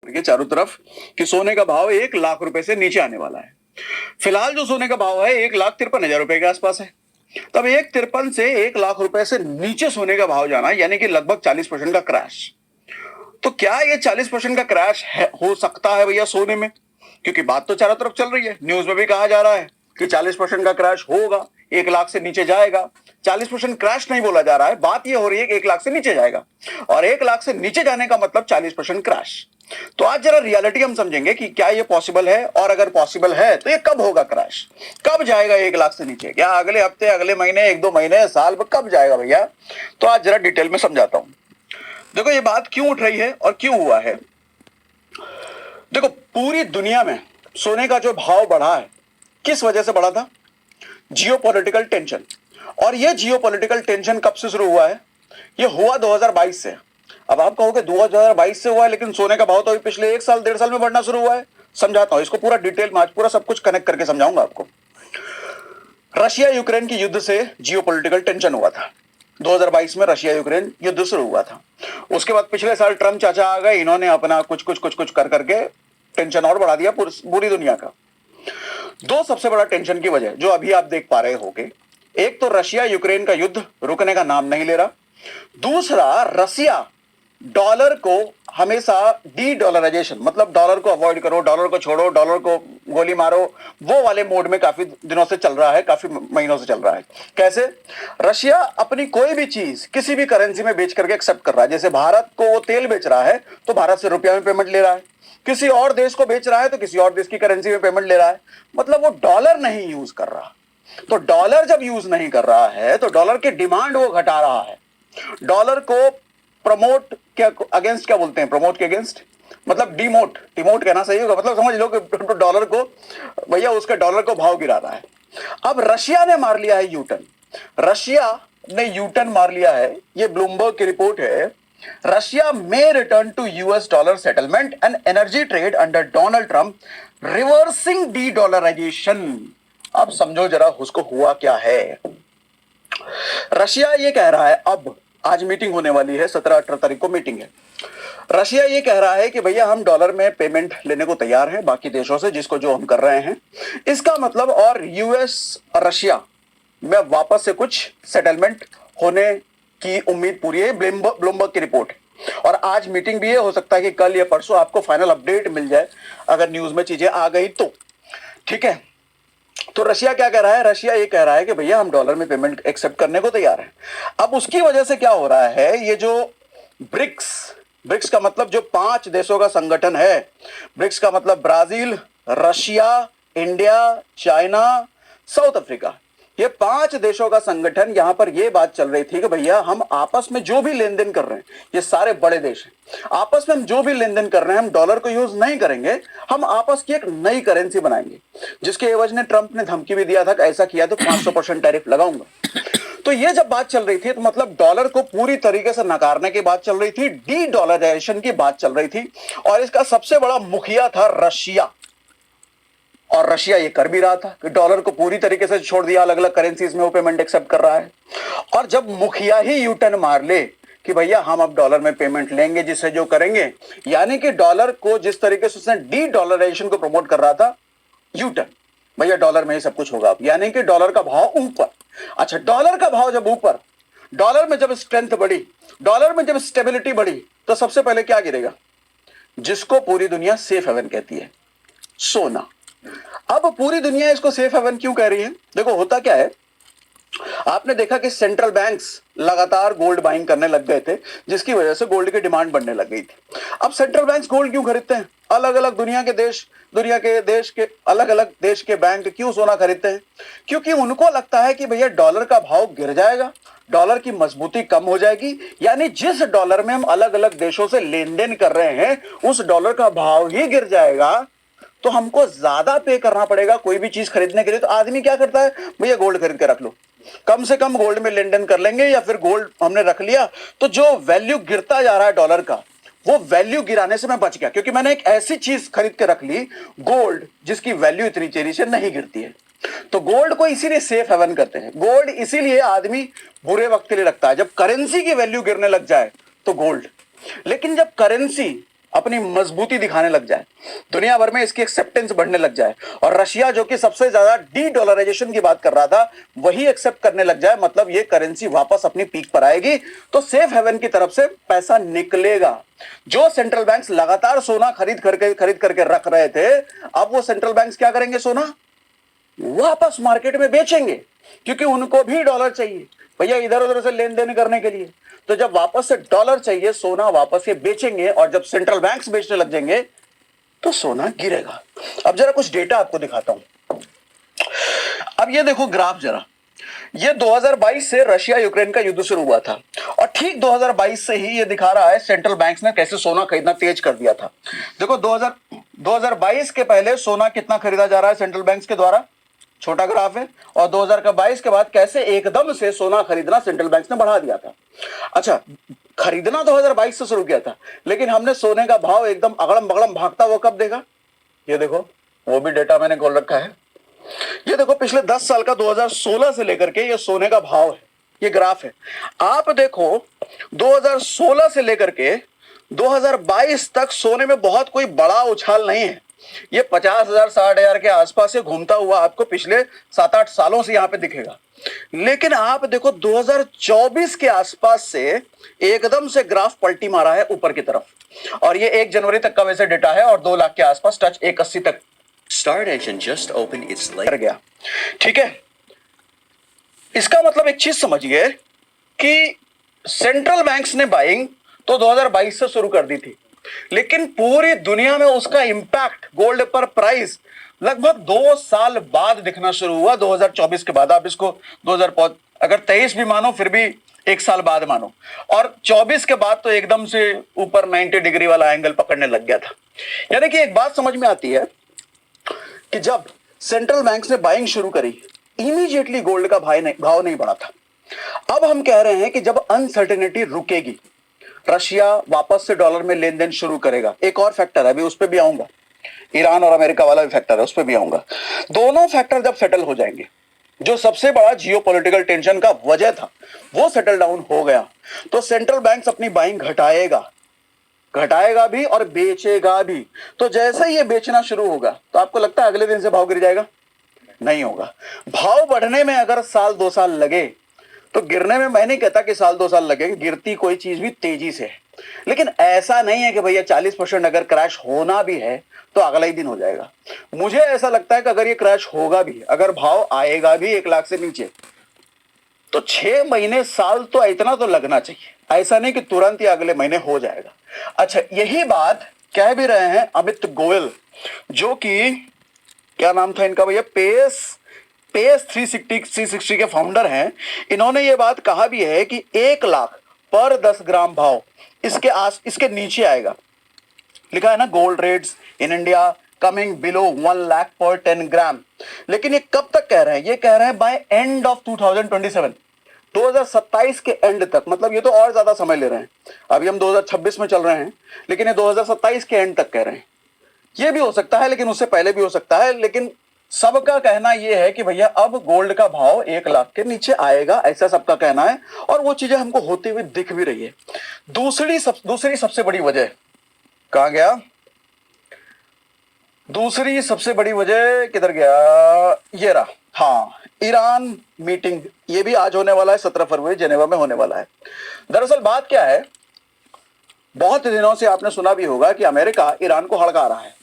के चारों तरफ कि सोने का भाव 1 लाख रुपए से नीचे आने वाला है। फिलहाल जो सोने का भाव है 1,53,000 रुपए के आसपास है। तब 1,53 से 1 लाख रुपए से नीचे सोने का भाव जाना यानी कि लगभग 40% का क्रैश। तो क्या ये 40% का क्रैश हो सकता है भैया सोने में? क्योंकि बात तो चारों तरफ चल रही है, न्यूज में भी कहा जा रहा है कि 40% का क्रैश होगा, 1 लाख से नीचे जाएगा। 40% क्रैश नहीं बोला जा रहा है, बात ये हो रही है कि 1 लाख से नीचे जाएगा, और 1 लाख से नीचे जाने का मतलब 40% क्रैश। तो आज जरा रियलिटी हम समझेंगे कि क्या ये पॉसिबल है, और अगर पॉसिबल है तो ये कब होगा क्रैश, कब जाएगा 1 लाख से नीचे? क्या अगले हफ्ते, अगले महीने, 1-2 महीने, साल में कब जाएगा भैया? तो आज जरा डिटेल में समझाता हूं। देखो ये बात क्यों उठ रही है और क्यों हुआ है। देखो पूरी दुनिया में सोने का जो भाव बढ़ा है, किस वजह से बढ़ा था? Geopolitical tension. और ये जियोपॉलिटिकल टेंशन कब से शुरू हुआ है? ये हुआ 2022 से। अब आप कहोगे 2022 से हुआ है, लेकिन सोने का भाव तो अभी पिछले 1 साल 1.5 साल में बढ़ना शुरू हुआ है। समझाता हूं इसको पूरा डिटेल में, आज पूरा सब कुछ कनेक्ट करके समझाऊंगा आपको। रशिया यूक्रेन की युद्ध से जियोपॉलिटिकल टेंशन हुआ था। 2022 में रशिया यूक्रेन युद्ध शुरू हुआ था। उसके बाद पिछले साल ट्रम्प चाचा आ गए, इन्होंने अपना कुछ कर करके टेंशन और बढ़ा दिया पूरी दुनिया का। दो सबसे बड़ा टेंशन की वजह जो अभी आप देख पा रहे होंगे, एक तो रशिया यूक्रेन का युद्ध रुकने का नाम नहीं ले रहा, दूसरा रशिया डॉलर को हमेशा डी डॉलराइजेशन, मतलब डॉलर को अवॉइड करो, डॉलर को छोड़ो, डॉलर को गोली मारो, वो वाले मोड में काफी दिनों से चल रहा है, काफी महीनों से चल रहा है। कैसे? रशिया अपनी कोई भी चीज किसी भी करेंसी में बेच करके एक्सेप्ट कर रहा है। जैसे भारत को वो तेल बेच रहा है तो भारत से रुपया में पेमेंट ले रहा है, किसी और देश को बेच रहा है तो किसी और देश की करेंसी में पेमेंट ले रहा है, मतलब वो डॉलर नहीं यूज कर रहा। तो डॉलर जब यूज नहीं कर रहा है तो डॉलर की डिमांड वो घटा रहा है। डॉलर को प्रमोट क्या अगेंस्ट क्या बोलते हैं? प्रमोट के अगेंस्ट मतलब डिमोट, डिमोट कहना सही होगा, मतलब समझ लो कि डॉलर को भैया उसके डॉलर को भाव गिरा रहा है। अब रशिया ने मार लिया है यूटर्न, रशिया ने यूटर्न मार लिया है। ये ब्लूमबर्ग की रिपोर्ट है। Russia may return to US dollar settlement and energy trade under Donald Trump, reversing dedollarization. अब समझो जरा उसको हुआ क्या है। रशिया ये कह रहा है, अब आज मीटिंग होने वाली है, 17-18 तारीख को मीटिंग है। रशिया ये कह रहा है कि भैया हम डॉलर में पेमेंट लेने को तैयार हैं बाकी देशों से, जिसको जो हम कर रहे हैं। इसका मतलब और यूएस और रशिया में वापस से कुछ सेटलमेंट होने की उम्मीद पूरी है। ब्लूमबर्ग की रिपोर्ट है, और आज मीटिंग भी है। हो सकता है कि कल या परसों आपको फाइनल अपडेट मिल जाए, अगर न्यूज में चीजें आ गई तो। ठीक है, तो रशिया क्या कह रहा है? रशिया ये कह रहा है कि भैया हम डॉलर में पेमेंट एक्सेप्ट करने को तैयार हैं। अब उसकी वजह से क्या हो रहा है, ये जो ब्रिक्स, ब्रिक्स का मतलब जो 5 देशों का संगठन है, ब्रिक्स का मतलब Brazil, Russia, India, China, south Africa, ये 5 देशों का संगठन। यहां पर यह बात चल रही थी कि भैया हम आपस में जो भी लेन देन कर रहे हैं, ये सारे बड़े देश हैं, आपस में हम जो भी लेन देन कर रहे हैं हम डॉलर को यूज नहीं करेंगे, हम आपस की एक नई करेंसी बनाएंगे। जिसके एवज में ट्रंप ने धमकी भी दिया था कि ऐसा किया तो 500% टैरिफ लगाऊंगा। तो ये जब बात चल रही थी तो मतलब डॉलर को पूरी तरीके से नकारने की बात चल रही थी, डी डॉलराइजेशन की बात चल रही थी, और इसका सबसे बड़ा मुखिया था रशिया। और रशिया ये कर भी रहा था कि डॉलर को पूरी तरीके से छोड़ दिया, अलग अलग करेंसीज में वो पेमेंट एक्सेप्ट कर रहा है। और जब मुखिया ही यूटर्न मार ले कि भैया हम अब डॉलर में पेमेंट लेंगे, जिससे जो करेंगे, यानी कि डॉलर को जिस तरीके से उसने डी डॉलराइजेशन को प्रमोट कर रहा था, यूटर्न, भैया डॉलर में ही सब कुछ होगा, यानी कि डॉलर का भाव ऊपर। अच्छा, डॉलर का भाव जब ऊपर, डॉलर में जब स्ट्रेंथ बढ़ी, डॉलर में जब स्टेबिलिटी बढ़ी, तो सबसे पहले क्या गिरेगा? जिसको पूरी दुनिया सेफ हेवन कहती है, सोना। अब पूरी दुनिया इसको सेफ हेवन क्यों कह रही है? देखो होता क्या है, आपने देखा कि सेंट्रल बैंक्स लगातार गोल्ड बाइंग करने लग गए थे, जिसकी वजह से गोल्ड की डिमांड बढ़ने लग गई थी। अब सेंट्रल बैंक्स गोल्ड क्यों खरीदते हैं? अलग अलग दुनिया के देश के अलग अलग देश के बैंक क्यों सोना खरीदते हैं? क्योंकि उनको लगता है कि भैया डॉलर का भाव गिर जाएगा, डॉलर की मजबूती कम हो जाएगी, यानी जिस डॉलर में हम अलग अलग देशों से लेन देन कर रहे हैं उस डॉलर का भाव ही गिर जाएगा, तो हमको ज्यादा पे करना पड़ेगा कोई भी चीज खरीदने के लिए। तो आदमी क्या करता है, भैया गोल्ड खरीद के रख लो, कम से कम गोल्ड में लेन देन कर लेंगे, या फिर गोल्ड हमने रख लिया तो जो वैल्यू गिरता जा रहा है डॉलर का, वो वैल्यू गिराने से मैं बच गया, क्योंकि मैंने एक ऐसी चीज खरीद के रख ली, गोल्ड, जिसकी वैल्यू इतनी तेजी से नहीं गिरती है। तो गोल्ड को इसीलिए सेफ हेवन करते हैं। गोल्ड इसीलिए आदमी बुरे वक्त के लिए रखता है, जब करेंसी की वैल्यू गिरने लग जाए तो गोल्ड। लेकिन जब करेंसी अपनी मजबूती दिखाने लग जाए, दुनिया भर में इसकी एक्सेप्टेंस बढ़ने लग जाए, और रशिया जो कि सबसे ज्यादा डी डॉलराइजेशन की बात कर रहा था वही एक्सेप्ट करने लग जाए, मतलब ये करेंसी वापस अपनी पीक पर आएगी, तो सेफ हेवन की तरफ से पैसा निकलेगा। जो सेंट्रल बैंक्स लगातार सोना खरीद करके रख रहे थे, अब वो सेंट्रल बैंक्स क्या करेंगे? सोना वापस मार्केट में बेचेंगे, क्योंकि उनको भी डॉलर चाहिए भैया इधर उधर से लेन देन करने के लिए। तो जब वापस से डॉलर चाहिए, सोना वापस ये बेचेंगे, और जब सेंट्रल बैंक्स बेचने लग जाएंगे तो सोना गिरेगा। अब जरा कुछ डेटा आपको दिखाता हूं। अब ये देखो ग्राफ जरा, ये 2022 से रशिया यूक्रेन का युद्ध शुरू हुआ था, और ठीक 2022 से ही ये दिखा रहा है सेंट्रल बैंक्स ने कैसे सोना खरीदना तेज कर दिया था। देखो 2022 के पहले सोना कितना खरीदा जा रहा है सेंट्रल बैंक्स के द्वारा, छोटा ग्राफ है, और 2022 के बाद कैसे एकदम से सोना खरीदना सेंट्रल बैंक्स ने बढ़ा दिया था। अच्छा, खरीदना 2022 से शुरू किया था, लेकिन हमने सोने का भाव एकदम अगड़म बगड़म भागता हुआ कब देखा? ये देखो, वो भी डेटा मैंने खोल रखा है। ये देखो पिछले 10 साल का 2016 से लेकर के ये सोने का भाव है, ये ग्राफ है। आप देखो 2016 से लेकर के 2022 तक सोने में बहुत कोई बड़ा उछाल नहीं है। ये 50,000 60,000 के आसपास से घूमता हुआ आपको पिछले 7-8 सालों से यहां पे दिखेगा। लेकिन आप देखो 2024 के आसपास से एकदम से ग्राफ पलटी मारा है ऊपर की तरफ, और ये 1 जनवरी तक का वैसे डेटा है, और 2 लाख के आसपास टच 180 तक start action just open it's कर गया। ठीक है, इसका मतलब एक चीज समझिए कि सेंट्रल बैंक्स ने बाइंग तो 2022 से शुरू कर दी थी, लेकिन पूरी दुनिया में उसका इंपैक्ट गोल्ड पर प्राइस लगभग 2 साल बाद दिखना शुरू हुआ, 2024 के बाद। आप इसको 2000 अगर 23 भी मानो फिर भी 1 साल बाद मानो, और 24 के बाद तो एकदम से ऊपर 90 डिग्री वाला एंगल पकड़ने लग गया था। यानी कि एक बात समझ में आती है कि जब सेंट्रल बैंक्स ने बाइंग शुरू करी, इमीडिएटली गोल्ड का भाव नहीं बढ़ा था। अब हम कह रहे हैं कि जब अनसर्टेनिटी रुकेगी, रशिया वापस से डॉलर में लेन देन शुरू करेगा। एक और फैक्टर है, अभी उस पर भी आऊंगा, ईरान और अमेरिका वाला भी फैक्टर है, उस पर भी आऊंगा। दोनों फैक्टर जब सेटल हो जाएंगे, जो सबसे बड़ा जियोपॉलिटिकल टेंशन का वजह था वो सेटल डाउन हो गया, तो सेंट्रल बैंक्स अपनी बाइंग घटाएगा भी और बेचेगा भी। तो जैसे ही ये बेचना शुरू होगा, तो आपको लगता है अगले दिन से भाव गिर जाएगा? नहीं होगा। भाव बढ़ने में अगर 1-2 साल लगे, तो गिरने में मैं नहीं कहता कि 1-2 साल लगेंगे, गिरती कोई चीज भी तेजी से है। लेकिन ऐसा नहीं है कि भैया 40% अगर क्रैश होना भी है तो अगला ही दिन हो जाएगा। मुझे ऐसा लगता है कि अगर ये क्रैश होगा भी, अगर भाव आएगा भी 1 लाख से नीचे, तो 6 महीने साल तो इतना तो लगना चाहिए, ऐसा नहीं कि तुरंत ही अगले महीने हो जाएगा। अच्छा, यही बात कह भी रहे हैं अमित गोयल, जो कि क्या नाम था इनका भैया, पेस 360 के फाउंडर हैं। इन्होंने ये बात कहा भी है कि 1 लाख पर 10 ग्राम भाव इसके नीचे आएगा। लिखा है ना, gold rates in India coming below 1 lakh पर 10 ग्राम। लेकिन ये कब तक कह रहे हैं? ये कह रहे हैं बाय एंड ऑफ 2027, 2027 के एंड तक। मतलब ये तो और ज्यादा समय ले रहे हैं, अभी हम 2026 में चल रहे हैं, लेकिन ये 2027 के एंड तक कह रहे हैं। ये भी हो सकता है, लेकिन उससे पहले भी हो सकता है। लेकिन सबका कहना यह है कि भैया अब गोल्ड का भाव 1 लाख के नीचे आएगा, ऐसा सबका कहना है, और वो चीजें हमको होती हुई दिख भी रही है। दूसरी सबसे बड़ी वजह कहां गया? दूसरी सबसे बड़ी वजह किधर गया? ये रहा, हाँ, ईरान मीटिंग। ये भी आज होने वाला है, 17 फरवरी जेनेवा में होने वाला है। दरअसल बात क्या है, बहुत दिनों से आपने सुना भी होगा कि अमेरिका ईरान को हड़का रहा है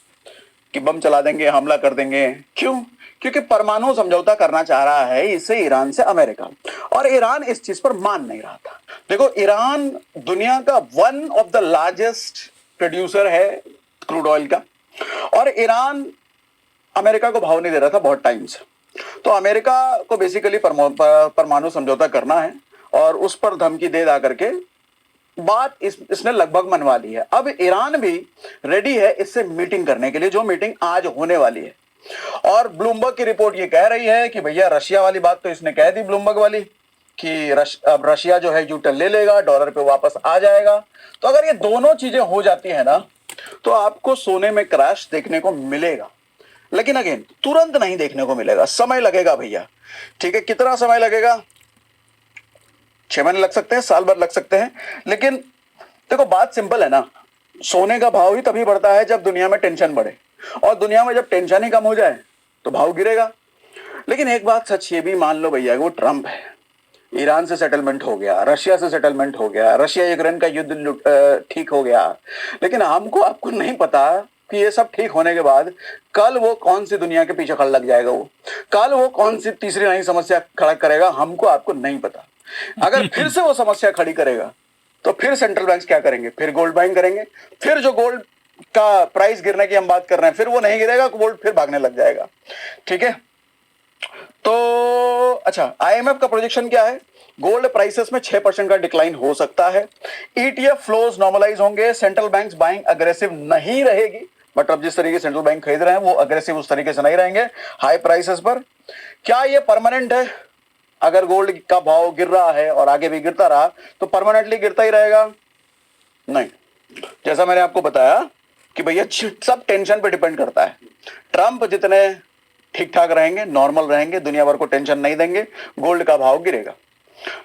कि बम चला देंगे, हमला कर देंगे। क्यों? क्योंकि परमाणु समझौता करना चाह रहा है इससे ईरान से अमेरिका, और ईरान इस चीज पर मान नहीं रहा था। देखो, ईरान दुनिया का one of the largest producer है क्रूड ऑयल का, और ईरान अमेरिका को भाव नहीं दे रहा था बहुत टाइम से। तो अमेरिका को बेसिकली परमाणु समझौता करना है, और उस पर धमकी दे दा करके बात इसने लगभग मनवा ली है। अब ईरान भी रेडी है इससे मीटिंग करने के लिए, जो मीटिंग आज होने वाली है। और ब्लूमबर्ग की रिपोर्ट ये कह रही है कि भैया रशिया वाली बात तो इसने कह दी, ब्लूमबर्ग वाली, कि अब रशिया जो है यूटर्न ले लेगा, डॉलर पे वापस आ जाएगा। तो अगर ये दोनों चीजें हो जाती है ना, तो आपको सोने में क्रैश देखने को मिलेगा। लेकिन अगेन तुरंत नहीं देखने को मिलेगा, समय लगेगा भैया। ठीक है, कितना समय लगेगा? 6 महीने लग सकते हैं, साल भर लग सकते हैं। लेकिन देखो बात सिंपल है ना, सोने का भाव ही तभी बढ़ता है जब दुनिया में टेंशन बढ़े, और दुनिया में जब टेंशन ही कम हो जाए तो भाव गिरेगा। लेकिन एक बात सच ये भी मान लो भैया, वो ट्रम्प है, ईरान से सेटलमेंट हो गया, रशिया से सेटलमेंट हो गया, रशिया यूक्रेन का युद्ध ठीक हो गया, लेकिन हमको आपको नहीं पता कि ये सब ठीक होने के बाद कल वो कौन सी दुनिया के पीछे खड़ा लग जाएगा, वो कल वो कौन सी तीसरी नई समस्या खड़ा करेगा, हमको आपको नहीं पता। अगर फिर से वो समस्या खड़ी करेगा तो फिर सेंट्रल बैंक क्या करेंगे, फिर गोल्ड बाइंग करेंगे, फिर जो गोल्ड का प्राइस गिरने की हम बात कर रहे हैं फिर वो नहीं गिरेगा, गोल्ड फिर भागने लग जाएगा। ठीक है, तो अच्छा, आईएमएफ का प्रोजेक्शन क्या है, गोल्ड प्राइसेस में 6% का डिक्लाइन हो सकता है, ईटीएफ फ्लोज नॉर्मलाइज होंगे, सेंट्रल बैंक्स बाइंग अग्रेसिव नहीं रहेगी, बट अब जिस तरीके से सेंट्रल बैंक खरीद रहे हैं वो अग्रेसिव उस तरीके से नहीं रहेंगे हाई प्राइसेस पर। क्या ये परमानेंट है? अगर गोल्ड का भाव गिर रहा है और आगे भी गिरता रहा तो परमानेंटली गिरता ही रहेगा? नहीं, जैसा मैंने आपको बताया कि भैया सब टेंशन पे डिपेंड करता है। ट्रंप जितने ठीक ठाक रहेंगे, नॉर्मल रहेंगे, दुनिया भर को टेंशन नहीं देंगे, गोल्ड का भाव गिरेगा।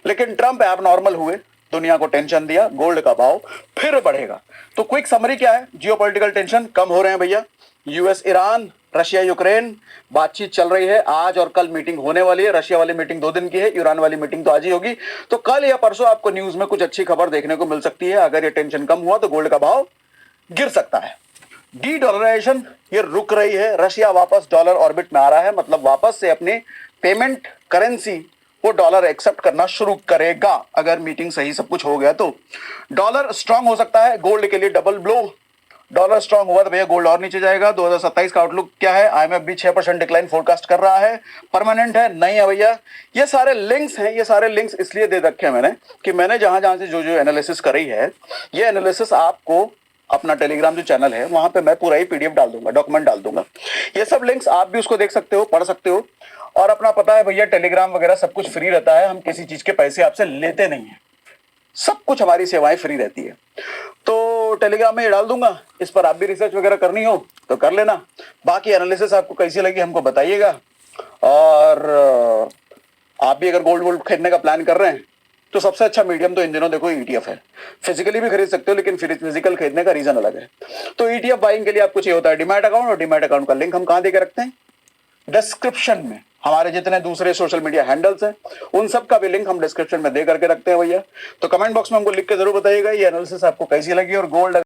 लेकिन ट्रंप ऐप नॉर्मल हुए, दुनिया को टेंशन दिया, गोल्ड का भाव फिर बढ़ेगा। तो क्विक समरी क्या है, जियोपॉलिटिकल टेंशन कम हो रहे हैं भैया, यूएस ईरान, रशिया यूक्रेन बातचीत चल रही है, आज और कल मीटिंग होने वाली है, रशिया वाली मीटिंग 2 दिन की है, ईरान वाली मीटिंग तो आज ही होगी, तो कल या परसों आपको न्यूज में कुछ अच्छी खबर देखने को मिल सकती है। अगर ये टेंशन कम हुआ तो गोल्ड का भाव गिर सकता है। डी डॉलराइजेशन ये रुक रही है, रशिया वापस डॉलर ऑर्बिट में आ रहा है, मतलब वापस से अपने पेमेंट करेंसी वो डॉलर एक्सेप्ट करना शुरू करेगा। अगर मीटिंग सही सब कुछ हो गया तो डॉलर स्ट्रांग हो सकता है, गोल्ड के लिए डबल ब्लो। डॉलर स्ट्रांग हुआ तो भैया गोल्ड और नीचे जाएगा। 2027 का आउटलुक क्या है, आईएमएफ भी 6% डिक्लाइन फोरकास्ट कर रहा है। परमानेंट है नहीं है भैया, ये सारे लिंक्स हैं, ये सारे लिंक्स इसलिए दे रखे हैं मैंने कि मैंने जहां जहां से जो जो एनालिसिस करी है, ये एनालिसिस आपको अपना टेलीग्राम जो चैनल है वहां पे मैं पूरा ही पीडीएफ डाल दूंगा, डॉक्यूमेंट डाल दूंगा। ये सब लिंक्स आप भी उसको देख सकते हो, पढ़ सकते हो। और अपना पता है भैया टेलीग्राम वगैरह सब कुछ फ्री रहता है, हम किसी चीज के पैसे आपसे लेते नहीं है, सब कुछ हमारी सेवाएं फ्री रहती है। तो टेलीग्राम में ये डाल दूंगा, इस पर आप भी रिसर्च वगैरह करनी हो तो कर लेना। बाकी एनालिसिस आपको कैसी लगी हमको बताइएगा। और आप भी अगर गोल्ड वोल्ड खरीदने का प्लान कर रहे हैं तो सबसे अच्छा मीडियम तो इन दिनों देखो ईटीएफ है। फिजिकली भी खरीद सकते हो, लेकिन फिजिकल खरीदने का रीजन अलग है। तो ईटीएफ बाइंग के लिए आपको चाहिए होता है डीमैट अकाउंट, और डीमैट अकाउंट का लिंक हम कहां देके रखते हैं, डिस्क्रिप्शन में। हमारे जितने दूसरे सोशल मीडिया हैंडल्स हैं उन सब का भी लिंक हम डिस्क्रिप्शन में दे करके रखते हैं भैया। तो कमेंट बॉक्स में हमको लिख के जरूर बताइएगा ये एनालिसिस आपको कैसी लगी, और गोल्ड